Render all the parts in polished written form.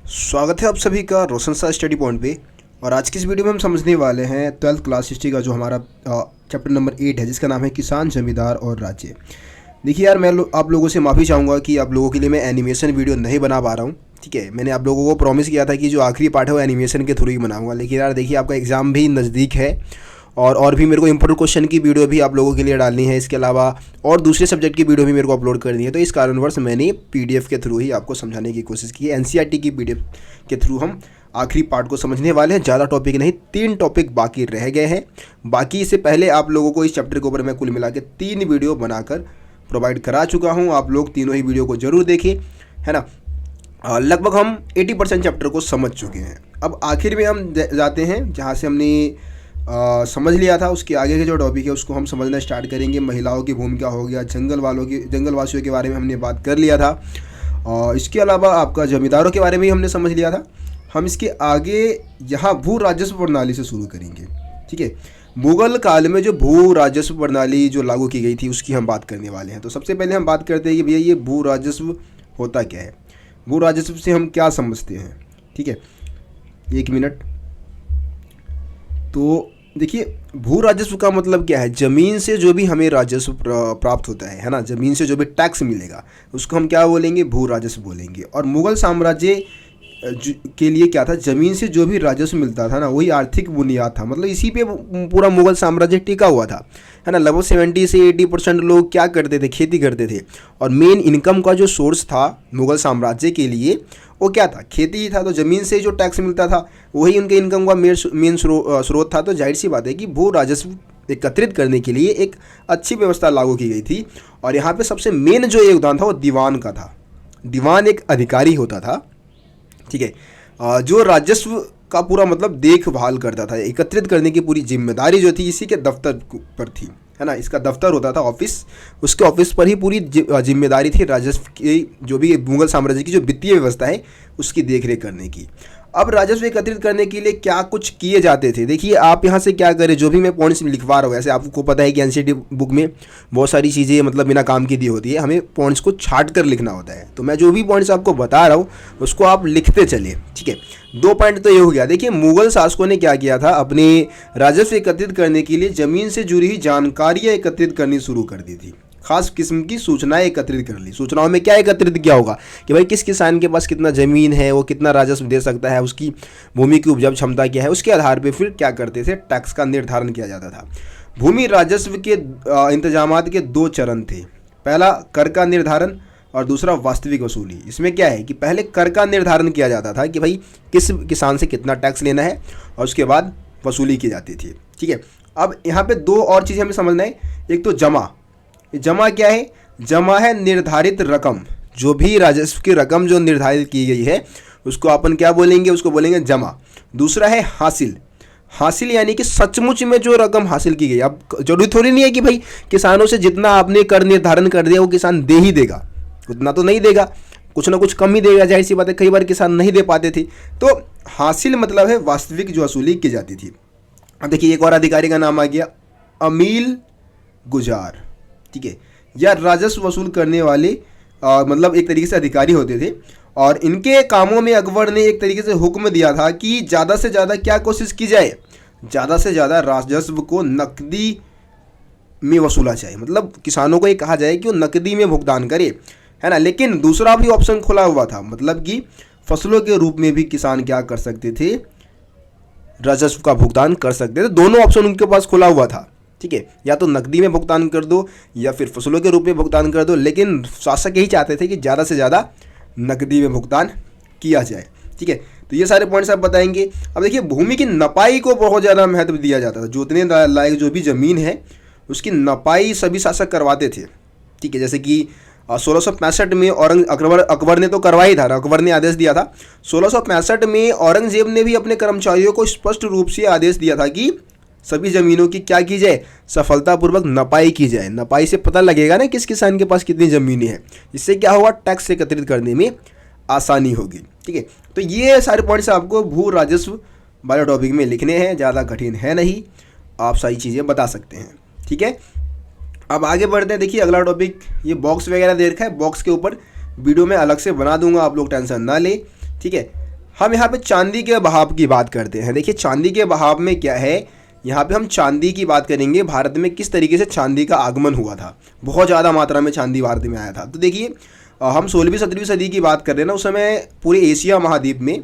स्वागत है आप सभी का रोशन सा स्टडी पॉइंट पे। और आज की इस वीडियो में हम समझने वाले हैं 12th क्लास हिस्ट्री का जो हमारा चैप्टर नंबर 8 है, जिसका नाम है किसान, जमींदार और राज्य। देखिए यार, मैं आप लोगों से माफ़ी चाहूँगा कि आप लोगों के लिए मैं एनिमेशन वीडियो नहीं बना पा रहा हूँ। ठीक है, मैंने आप लोगों को प्रॉमिस किया था कि जो आखिरी पार्ट है वो एनिमेशन के थ्रू ही बनाऊँगा, लेकिन यार देखिए आपका एग्ज़ाम भी नज़दीक है और भी मेरे को इंपॉर्टेंट क्वेश्चन की वीडियो भी आप लोगों के लिए डालनी है। इसके अलावा और दूसरे सब्जेक्ट की वीडियो भी मेरे को अपलोड करनी है, तो इस कारणवश मैंने पीडीएफ के थ्रू ही आपको समझाने की कोशिश की है। एनसीईआरटी की पीडीएफ के थ्रू हम आखिरी पार्ट को समझने वाले हैं। ज़्यादा टॉपिक नहीं, 3 टॉपिक बाकी रह गए हैं। बाकी से पहले आप लोगों को इस चैप्टर के ऊपर मैं कुल मिला के 3 वीडियो बनाकर प्रोवाइड करा चुका हूँ। आप लोग तीनों ही वीडियो को ज़रूर देखें, है ना। लगभग हम 80% चैप्टर को समझ चुके हैं। अब आखिर में हम जाते हैं जहाँ से हमने समझ लिया था, उसके आगे के जो टॉपिक है उसको हम समझना स्टार्ट करेंगे। महिलाओं की भूमिका हो गया, जंगलवासियों के बारे में हमने बात कर लिया था, और इसके अलावा आपका जमींदारों के बारे में ही हमने समझ लिया था। हम इसके आगे यहाँ भू राजस्व प्रणाली से शुरू करेंगे। ठीक है, मुगल काल में जो भू राजस्व प्रणाली जो लागू की गई थी उसकी हम बात करने वाले हैं। तो सबसे पहले हम बात करते हैं कि भैया ये भू राजस्व होता क्या है, भू राजस्व से हम क्या समझते हैं। ठीक है, 1 मिनट। तो देखिए, भू राजस्व का मतलब क्या है? ज़मीन से जो भी हमें राजस्व प्राप्त होता है ना, ज़मीन से जो भी टैक्स मिलेगा उसको हम क्या बोलेंगे? भू राजस्व बोलेंगे। और मुगल साम्राज्य के लिए क्या था? ज़मीन से जो भी राजस्व मिलता था ना, वही आर्थिक बुनियाद था। मतलब इसी पे पूरा मुगल साम्राज्य टिका हुआ था, है ना। लगभग 70 से 80% लोग क्या करते थे? खेती करते थे। और मेन इनकम का जो सोर्स था मुगल साम्राज्य के लिए वो क्या था? खेती ही था। तो ज़मीन से जो टैक्स मिलता था वही उनके इनकम का मेन स्रोत था। तो जाहिर सी बात है कि भू राजस्व एकत्रित करने के लिए एक अच्छी व्यवस्था लागू की गई थी। और यहाँ पे सबसे मेन जो योगदान था वो दीवान का था। दीवान एक अधिकारी होता था, ठीक है, जो राजस्व का पूरा मतलब देखभाल करता था। एकत्रित करने की पूरी जिम्मेदारी जो थी इसी के दफ्तर पर थी, है ना। इसका दफ्तर होता था, ऑफिस, उसके ऑफिस पर ही पूरी जिम्मेदारी थी राजस्व की, जो भी मुगल साम्राज्य की जो वित्तीय व्यवस्था है उसकी देखरेख करने की। अब राजस्व एकत्रित करने के लिए क्या कुछ किए जाते थे? देखिए आप यहाँ से क्या करें, जो भी मैं पॉइंट्स लिखवा रहा हूँ, ऐसे आपको पता है कि एनसीईआरटी बुक में बहुत सारी चीज़ें मतलब बिना काम की दी होती है, हमें पॉइंट्स को छाट कर लिखना होता है। तो मैं जो भी पॉइंट्स आपको बता रहा हूँ उसको आप लिखते चलिए, ठीक है। 2 पॉइंट तो ये हो गया। देखिए, मुगल शासकों ने क्या किया था, अपने राजस्व एकत्रित करने के लिए ज़मीन से जुड़ी हुई जानकारियाँ एकत्रित करनी शुरू कर दी थी। खास किस्म की सूचनाएं एकत्रित कर ली। सूचनाओं में क्या एकत्रित किया होगा कि भाई किस किसान के पास कितना ज़मीन है, वो कितना राजस्व दे सकता है, उसकी भूमि की उपजाऊ क्षमता क्या है। उसके आधार पर फिर क्या करते थे? टैक्स का निर्धारण किया जाता था। भूमि राजस्व के इंतजामात के 2 चरण थे। पहला कर का निर्धारण और दूसरा वास्तविक वसूली। इसमें क्या है कि पहले कर का निर्धारण किया जाता था कि भाई किस किसान से कितना टैक्स लेना है, और उसके बाद वसूली की जाती थी। ठीक है, अब यहाँ पे 2 और चीज़ें हमें समझना है। एक तो जमा। जमा क्या है? जमा है निर्धारित रकम। जो भी राजस्व की रकम जो निर्धारित की गई है उसको अपन क्या बोलेंगे? उसको बोलेंगे जमा। दूसरा है हासिल। हासिल यानी कि सचमुच में जो रकम हासिल की गई। अब जरूरी थोड़ी नहीं है कि भाई किसानों से जितना आपने कर निर्धारण कर दिया वो किसान दे ही देगा, उतना तो नहीं देगा, कुछ ना कुछ कम ही देगा। जाहिर सी बात है, कई बार किसान नहीं दे पाते थे। तो हासिल मतलब है वास्तविक जो वसूली की जाती थी। अब देखिए, एक और अधिकारी का नाम आ गया, अमील गुजार। ठीक है, या राजस्व वसूल करने वाले मतलब एक तरीके से अधिकारी होते थे। और इनके कामों में अकबर ने एक तरीके से हुक्म दिया था कि ज़्यादा से ज़्यादा क्या कोशिश की जाए? ज़्यादा से ज़्यादा राजस्व को नकदी में वसूला जाए। मतलब किसानों को ये कहा जाए कि वो नकदी में भुगतान करे, है ना। लेकिन दूसरा भी ऑप्शन खुला हुआ था, मतलब कि फसलों के रूप में भी किसान क्या कर सकते थे? राजस्व का भुगतान कर सकते थे। दोनों ऑप्शन उनके पास खुला हुआ था। ठीक है, या तो नकदी में भुगतान कर दो या फिर फसलों के रूप में भुगतान कर दो। लेकिन शासक यही चाहते थे कि ज़्यादा से ज़्यादा नकदी में भुगतान किया जाए। ठीक है, तो ये सारे पॉइंट्स आप बताएंगे। अब देखिए, भूमि की नपाई को बहुत ज़्यादा महत्व दिया जाता था। जोतने लायक जो भी ज़मीन है उसकी नपाई सभी शासक करवाते थे। ठीक है, जैसे कि 1665 में अकबर ने तो करवाई था, अकबर ने आदेश दिया था। 1665 में औरंगजेब ने भी अपने कर्मचारियों को स्पष्ट रूप से आदेश दिया था कि सभी ज़मीनों की क्या की जाए? सफलतापूर्वक नपाई की जाए। नपाई से पता लगेगा ना किस किसान के पास कितनी ज़मीनें हैं। इससे क्या होगा? टैक्स एकत्रित करने में आसानी होगी। ठीक है, तो ये सारे पॉइंट्स आपको भू राजस्व वाले टॉपिक में लिखने हैं। ज़्यादा कठिन है नहीं, आप सारी चीज़ें बता सकते हैं। ठीक है, अब आगे बढ़ते हैं। देखिए, अगला टॉपिक, ये बॉक्स वगैरह दे रखा है, बॉक्स के ऊपर वीडियो में अलग से बना दूंगा, आप लोग टेंशन ना ले। ठीक है, हम यहाँ पे चांदी के बहाव की बात करते हैं। देखिए चांदी के बहाव में क्या है, यहाँ पे हम चांदी की बात करेंगे, भारत में किस तरीके से चांदी का आगमन हुआ था। बहुत ज़्यादा मात्रा में चांदी भारत में आया था। तो देखिए हम 16वीं-17वीं सदी की बात कर रहे हैं ना, उस समय पूरे एशिया महाद्वीप में,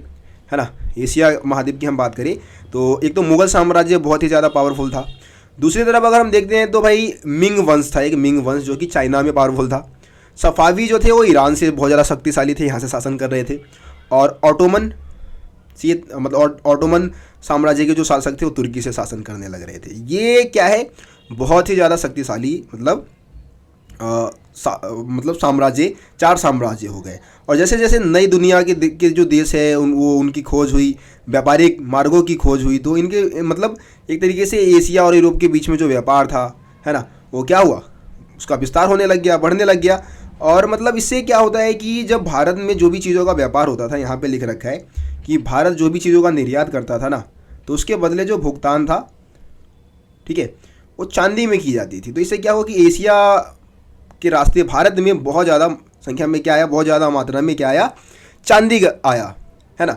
है ना, एशिया महाद्वीप की हम बात करें तो एक तो मुग़ल साम्राज्य बहुत ही ज़्यादा पावरफुल था। दूसरी तरफ अगर हम देखते हैं तो भाई मिंग वंश था, एक मिंग वंश जो कि चाइना में पावरफुल था। सफ़ावी जो थे वो ईरान से बहुत ज़्यादा शक्तिशाली थे, यहाँ से शासन कर रहे थे। और ऑटोमन मतलब ऑटोमन साम्राज्य के जो शासक थे वो तुर्की से शासन करने लग रहे थे। ये क्या है, बहुत ही ज़्यादा शक्तिशाली मतलब साम्राज्य, 4 साम्राज्य हो गए। और जैसे जैसे नई दुनिया के जो देश है उनकी खोज हुई, व्यापारिक मार्गों की खोज हुई, तो इनके मतलब एक तरीके से एशिया और यूरोप के बीच में जो व्यापार था, है ना, वो क्या हुआ, उसका विस्तार होने लग गया, बढ़ने लग गया। और मतलब इससे क्या होता है कि जब भारत में जो भी चीज़ों का व्यापार होता था, यहाँ पे लिख रखा है कि भारत जो भी चीज़ों का निर्यात करता था ना, तो उसके बदले जो भुगतान था, ठीक है, वो चांदी में की जाती थी। तो इससे क्या हुआ कि एशिया के रास्ते भारत में बहुत ज़्यादा संख्या में क्या आया, बहुत ज़्यादा मात्रा में क्या आया, चांदी का आया, है ना।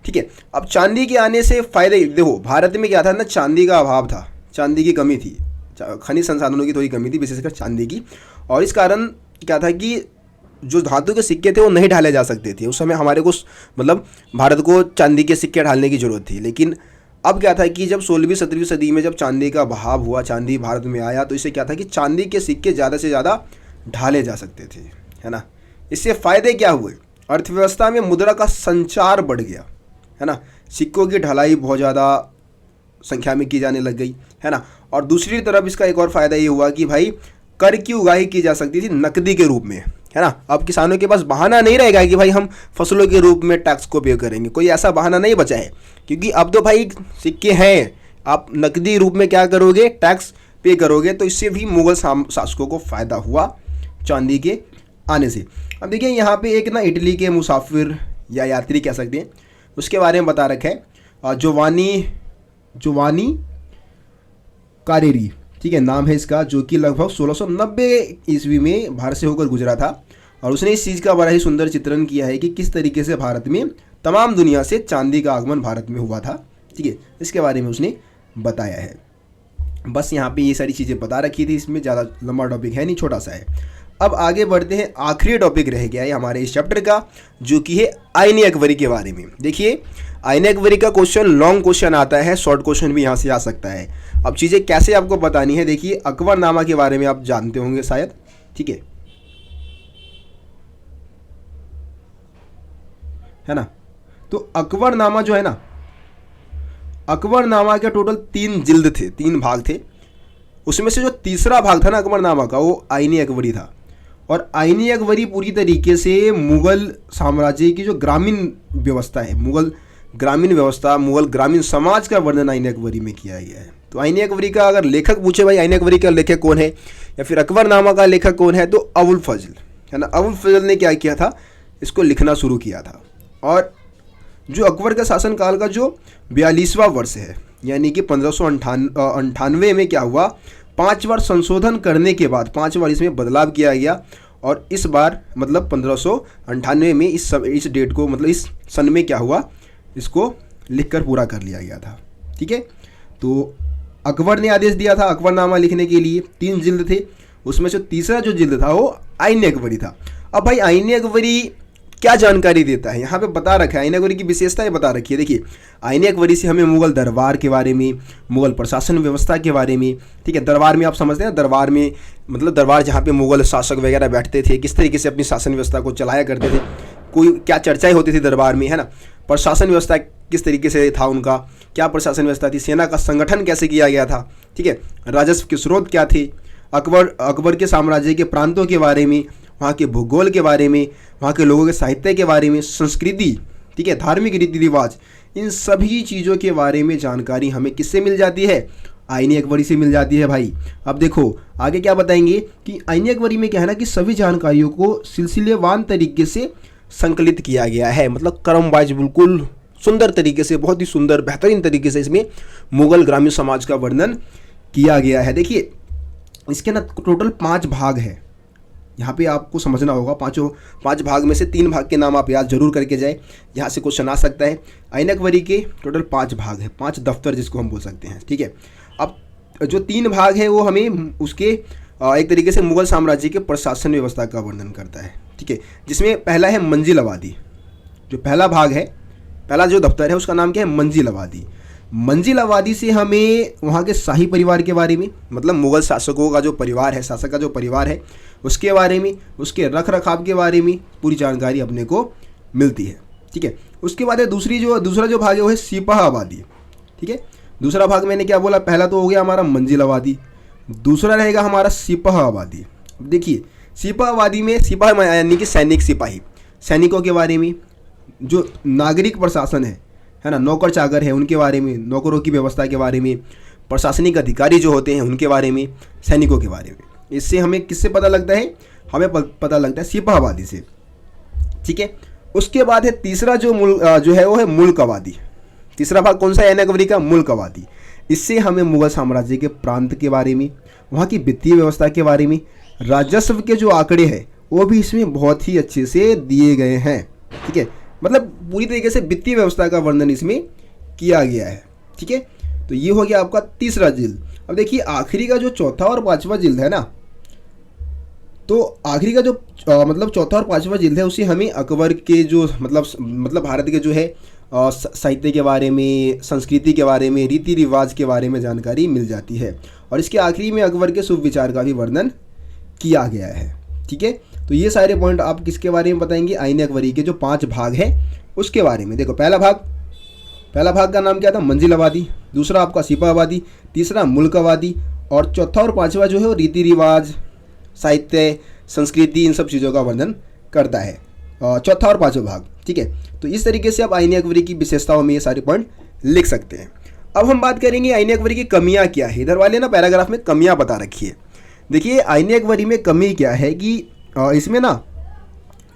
ठीक है, अब चांदी के आने से फ़ायदे देखो, भारत में क्या था ना, चांदी का अभाव था, चांदी की कमी थी, खनिज संसाधनों की थोड़ी कमी थी, विशेषकर चांदी की। और इस कारण क्या था कि जो धातु के सिक्के थे वो नहीं ढाले जा सकते थे। उस समय हमारे को मतलब भारत को चांदी के सिक्के ढालने की ज़रूरत थी। लेकिन अब क्या था कि जब 16वीं-17वीं सदी में जब चांदी का बहाव हुआ, चांदी भारत में आया, तो इससे क्या था कि चांदी के सिक्के ज़्यादा से ज़्यादा ढाले जा सकते थे, है ना। इससे फ़ायदे क्या हुए, अर्थव्यवस्था में मुद्रा का संचार बढ़ गया, है ना, सिक्कों की ढलाई बहुत ज़्यादा संख्या में की जाने लग गई, है ना। और दूसरी तरफ इसका एक और फ़ायदा ये हुआ कि भाई कर की उगाही की जा सकती थी नकदी के रूप में, है ना। अब किसानों के पास बहाना नहीं रहेगा कि भाई हम फसलों के रूप में टैक्स को पे करेंगे, कोई ऐसा बहाना नहीं बचा है, क्योंकि अब तो भाई सिक्के हैं, आप नकदी रूप में क्या करोगे, टैक्स पे करोगे। तो इससे भी मुग़ल शासकों को फ़ायदा हुआ चांदी के आने से। अब देखिए यहाँ पे एक ना इटली के मुसाफिर या यात्री कह सकते हैं, उसके बारे में बता रखा है, जोवानी कारेरी, ठीक है, नाम है इसका, जो कि लगभग 1690 ईस्वी में भारत से होकर गुजरा था। और उसने इस चीज़ का बड़ा ही सुंदर चित्रण किया है कि किस तरीके से भारत में तमाम दुनिया से चांदी का आगमन भारत में हुआ था, ठीक है, इसके बारे में उसने बताया है। बस यहाँ पे ये सारी चीज़ें बता रखी थी, इसमें ज़्यादा लंबा टॉपिक है नहीं, छोटा सा है। अब आगे बढ़ते हैं, आखिरी टॉपिक रह गया है हमारे इस चैप्टर का, जो कि है आईने अकबरी के बारे में। देखिए आईने अकबरी का क्वेश्चन लॉन्ग क्वेश्चन आता है, शॉर्ट क्वेश्चन भी यहाँ से आ सकता है। अब चीज़ें कैसे आपको बतानी है, देखिए अकबरनामा के बारे में आप जानते होंगे शायद, ठीक है ना। तो अकबरनामा जो है ना, अकबरनामा के टोटल 3 जिल्द थे, 3 भाग थे। उसमें से जो तीसरा भाग था ना अकबरनामा का, वो आईने अकबरी था। और आईने अकबरी पूरी तरीके से मुग़ल साम्राज्य की जो ग्रामीण व्यवस्था है, मुग़ल ग्रामीण समाज का वर्णन आईने अकबरी में किया गया है। तो आईने अकबरी का अगर लेखक पूछे भाई आईने अकबरी का लेखक कौन है या फिर अकबरनामा का लेखक कौन है, तो अबुल फजल, है ना। अबुल फजल ने क्या किया था, इसको लिखना शुरू किया था। और जो अकबर का शासनकाल का जो 42वां वर्ष है, यानी कि 1598 में क्या हुआ, 5 बार संशोधन करने के बाद 5 बार इसमें बदलाव किया गया। और इस बार मतलब 1598 में इस डेट को मतलब इस सन में क्या हुआ, इसको लिखकर पूरा कर लिया गया था, ठीक है। तो अकबर ने आदेश दिया था अकबरनामा लिखने के लिए, 3 जिल्द थे, उसमें से तीसरा जो जिल्द था वो आईने अकबरी था। अब भाई आईने अकबरी क्या जानकारी देता है, यहाँ पे बता रखा है, आईने अकबरी की विशेषताएं बता रखी है। देखिए आईने अकबरी से हमें मुग़ल दरबार के बारे में, मुग़ल प्रशासन व्यवस्था के बारे में, ठीक है, दरबार में आप समझते हैं, दरबार में मतलब दरबार जहाँ पे मुग़ल शासक वगैरह बैठते थे, किस तरीके से अपनी शासन व्यवस्था को चलाया करते थे, कोई क्या चर्चाएं होती थी दरबार में, है ना। प्रशासन व्यवस्था किस तरीके से था उनका, क्या प्रशासन व्यवस्था थी, सेना का संगठन कैसे किया गया था, ठीक है, राजस्व के स्रोत क्या थे, अकबर के साम्राज्य के प्रांतों के बारे में, वहाँ के भूगोल के बारे में, वहाँ के लोगों के साहित्य के बारे में, संस्कृति, ठीक है, धार्मिक रीति रिवाज, इन सभी चीज़ों के बारे में जानकारी हमें किससे मिल जाती है, आईने अकबरी से मिल जाती है भाई। अब देखो आगे क्या बताएंगे कि आईने अकबरी में क्या है ना कि सभी जानकारियों को सिलसिलेवार तरीके से संकलित किया गया है, मतलब क्रम वाइज बिल्कुल सुंदर तरीके से, बहुत ही सुंदर बेहतरीन तरीके से इसमें मुग़ल ग्रामीण समाज का वर्णन किया गया है। देखिए इसके ना टोटल 5 भाग है, यहाँ पे आपको समझना होगा, पाँच भाग में से 3 भाग के नाम आप याद जरूर करके जाए, यहाँ से क्वेश्चन आ सकता है। आईन अकबरी के टोटल 5 भाग है, 5 दफ्तर जिसको हम बोल सकते हैं, ठीक है। अब जो 3 भाग है वो हमें उसके एक तरीके से मुगल साम्राज्य के प्रशासन व्यवस्था का वर्णन करता है, ठीक है। जिसमें पहला है मंजिल आबादी। जो पहला भाग है, पहला जो दफ्तर है उसका नाम क्या है, मंजिल आबादी। मंजिल आबादी से हमें वहाँ के शाही परिवार के बारे में, मतलब मुगल शासकों का जो परिवार है, शासक का जो परिवार है उसके बारे में, उसके रख रखाव के बारे में पूरी जानकारी अपने को मिलती है, ठीक है। उसके बाद है दूसरा जो भाग है वो है सिपाह आबादी, ठीक है। दूसरा भाग मैंने क्या बोला, पहला तो हो गया हमारा मंजिल आबादी, दूसरा रहेगा हमारा सिपाह आबादी। अब देखिए सिपाह आबादी में सिपाह यानी कि सैनिक, सिपाही, सैनिकों के बारे में, जो नागरिक प्रशासन है ना, नौकर चाकर है उनके बारे में, नौकरों की व्यवस्था के बारे में, प्रशासनिक अधिकारी जो होते हैं उनके बारे में, सैनिकों के बारे में। इससे हमें किससे पता लगता है, हमें पता लगता है सिपाह आबादी से, ठीक है। उसके बाद है तीसरा जो है वो है मुल्क आबादी। तीसरा भाग कौन सा है आईन अकबरी का, मुल्क आबादी। इससे हमें मुगल साम्राज्य के प्रांत के बारे में, वहाँ की वित्तीय व्यवस्था के बारे में, राजस्व के जो आंकड़े हैं वो भी इसमें बहुत ही अच्छे से दिए गए हैं, ठीक है। मतलब पूरी तरीके से वित्तीय व्यवस्था का वर्णन इसमें किया गया है, ठीक है। तो ये हो गया आपका तीसरा जिल्द। अब देखिए आखिरी का जो चौथा और पांचवा जिल्द है ना, तो आखिरी का जो मतलब चौथा और पांचवा जिल्द है उसे हमें अकबर के जो मतलब भारत के जो है साहित्य के बारे में, संस्कृति के बारे में, रीति रिवाज के बारे में जानकारी मिल जाती है। और इसके आखिरी में अकबर के शुभ विचार का भी वर्णन किया गया है, ठीक है। तो ये सारे पॉइंट आप किसके बारे में बताएंगे, आईन अकबरी के जो 5 भाग है उसके बारे में। देखो पहला भाग का नाम क्या था, मंजिल आबादी। दूसरा आपका सिपाह आबादी, तीसरा मुल्क आबादी, और चौथा और पांचवा जो है वो रीति रिवाज, साहित्य, संस्कृति, इन सब चीज़ों का वर्णन करता है, चौथा और पांचवा भाग, ठीक है। तो इस तरीके से आप आईन अकबरी की विशेषताओं में ये सारे पॉइंट लिख सकते हैं। अब हम बात करेंगे आईन अकबरी की कमियां क्या है। इधर वाले ना पैराग्राफ में कमियां बता रखी है। देखिए आईन अकबरी में कमी क्या है कि इसमें ना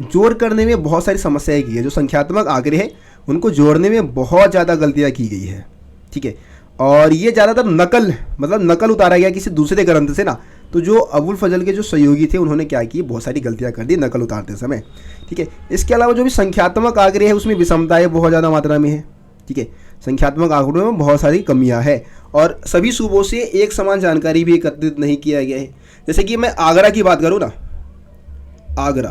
जोड़ करने में बहुत सारी समस्याएं की है। जो संख्यात्मक आंकड़े हैं उनको जोड़ने में बहुत ज़्यादा गलतियां की गई है, ठीक है। और ये ज़्यादातर नकल उतारा गया किसी दूसरे ग्रंथ से ना। तो जो अबुल फजल के जो सहयोगी थे उन्होंने क्या की, बहुत सारी गलतियां कर दी नकल उतारते समय, ठीक है। इसके अलावा जो भी संख्यात्मक आंकड़े हैं उसमें विषमताएं बहुत ज़्यादा मात्रा में है, ठीक है। संख्यात्मक आंकड़ों में बहुत सारी कमियां हैं और सभी सूबों से एक समान जानकारी भी एकत्रित नहीं किया गया है। जैसे कि मैं आगरा की बात करूँ ना, आगरा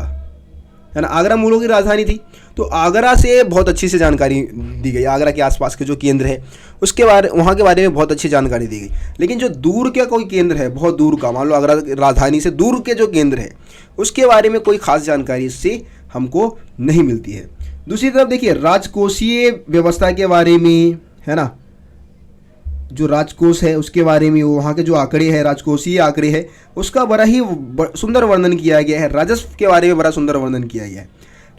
है ना, आगरा मुगलों की राजधानी थी, तो आगरा से बहुत अच्छी से जानकारी दी गई। आगरा के आसपास के जो केंद्र है उसके बारे, वहाँ के बारे में बहुत अच्छी जानकारी दी गई। लेकिन जो दूर के कोई केंद्र है, बहुत दूर का, मान लो आगरा राजधानी से दूर के जो केंद्र है उसके बारे में कोई खास जानकारी इससे हमको नहीं मिलती है। दूसरी तरफ देखिए राजकोषीय व्यवस्था के बारे में, है ना, जो राजकोष है उसके बारे में, वहाँ के जो आंकड़े हैं, राजकोषीय आंकड़े हैं, उसका बड़ा ही सुंदर वर्णन किया गया है। राजस्व के बारे में बड़ा सुंदर वर्णन किया गया है।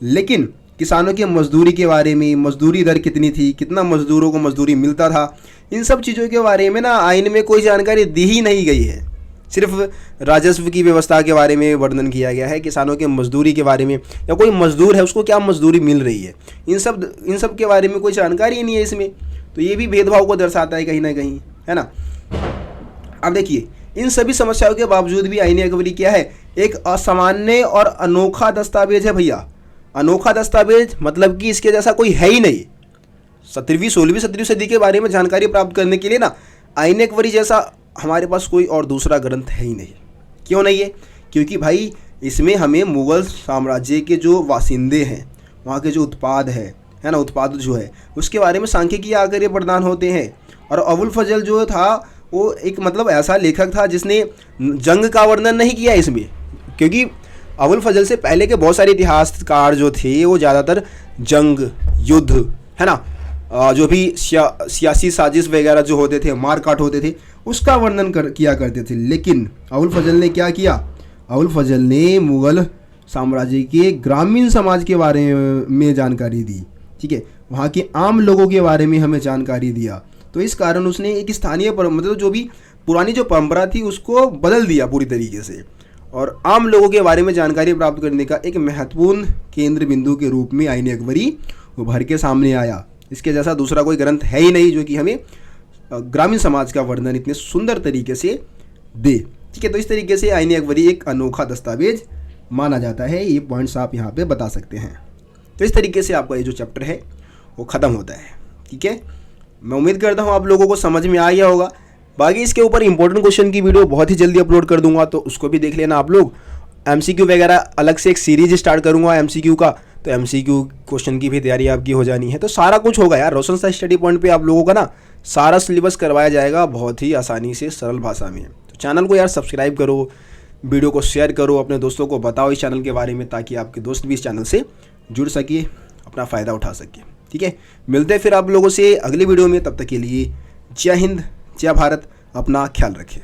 लेकिन किसानों की मजदूरी के बारे में, मजदूरी दर कितनी थी, कितना मजदूरों को मजदूरी मिलता था, इन सब चीज़ों के बारे में ना आइन में कोई जानकारी दी ही नहीं गई है। सिर्फ राजस्व की व्यवस्था के बारे में वर्णन किया गया है, किसानों के मजदूरी के बारे में, या कोई मजदूर है उसको क्या मजदूरी मिल रही है, इन सब के बारे में कोई जानकारी ही नहीं है इसमें। तो ये भी भेदभाव को दर्शाता है कहीं ना कहीं, है ना। अब देखिए इन सभी समस्याओं के बावजूद भी आईन अकबरी क्या है, एक असामान्य और अनोखा दस्तावेज है भैया। अनोखा दस्तावेज मतलब कि इसके जैसा कोई है ही नहीं। 17वीं 16वीं 17वीं सदी के बारे में जानकारी प्राप्त करने के लिए ना आईन अकबरी जैसा हमारे पास कोई और दूसरा ग्रंथ है ही नहीं। क्यों नहीं है? क्योंकि भाई इसमें हमें मुगल साम्राज्य के जो वासिंदे हैं, वहाँ के जो उत्पाद है ना, उत्पाद जो है उसके बारे में सांख्यिकीय आंकड़े प्रदान होते हैं। और अबुल फजल जो था वो एक ऐसा लेखक था जिसने जंग का वर्णन नहीं किया इसमें, क्योंकि अबुल फजल से पहले के बहुत सारे इतिहासकार जो थे वो ज़्यादातर जंग, युद्ध, है ना, जो भी सियासी साजिश वगैरह जो होते थे, मारकाट होते थे, उसका वर्णन किया करते थे। लेकिन अबुल फजल ने क्या किया, अबुल फजल ने मुगल साम्राज्य के ग्रामीण समाज के बारे में जानकारी दी, ठीक है, वहाँ के आम लोगों के बारे में हमें जानकारी दिया। तो इस कारण उसने एक स्थानीय जो भी पुरानी जो परंपरा थी उसको बदल दिया पूरी तरीके से, और आम लोगों के बारे में जानकारी प्राप्त करने का एक महत्वपूर्ण केंद्र बिंदु के रूप में आईन अकबरी उभर के सामने आया। इसके जैसा दूसरा कोई ग्रंथ है ही नहीं जो कि हमें ग्रामीण समाज का वर्णन इतने सुंदर तरीके से दे, ठीक है। तो इस तरीके से आईन अकबरी एक अनोखा दस्तावेज माना जाता है। ये पॉइंट्स आप यहाँ पे बता सकते हैं। तो इस तरीके से आपका ये जो चैप्टर है वो ख़त्म होता है। ठीक है, मैं उम्मीद करता हूँ आप लोगों को समझ में आ गया होगा। बाकी इसके ऊपर इंपॉर्टेंट क्वेश्चन की वीडियो बहुत ही जल्दी अपलोड कर दूंगा, तो उसको भी देख लेना आप लोग। एमसीक्यू वगैरह अलग से एक सीरीज स्टार्ट करूंगा एमसीक्यू का, तो एमसीक्यू क्वेश्चन की भी तैयारी आपकी हो जानी है। तो सारा कुछ होगा यार, रोशन सा स्टडी पॉइंट पे आप लोगों का ना सारा सिलेबस करवाया जाएगा बहुत ही आसानी से, सरल भाषा में। तो चैनल को यार सब्सक्राइब करो, वीडियो को शेयर करो, अपने दोस्तों को बताओ इस चैनल के बारे में, ताकि आपके दोस्त भी इस चैनल से जुड़ सके, अपना फ़ायदा उठा सके। ठीक है, मिलते हैं फिर आप लोगों से अगली वीडियो में। तब तक के लिए जय हिंद, जय भारत, अपना ख्याल रखें।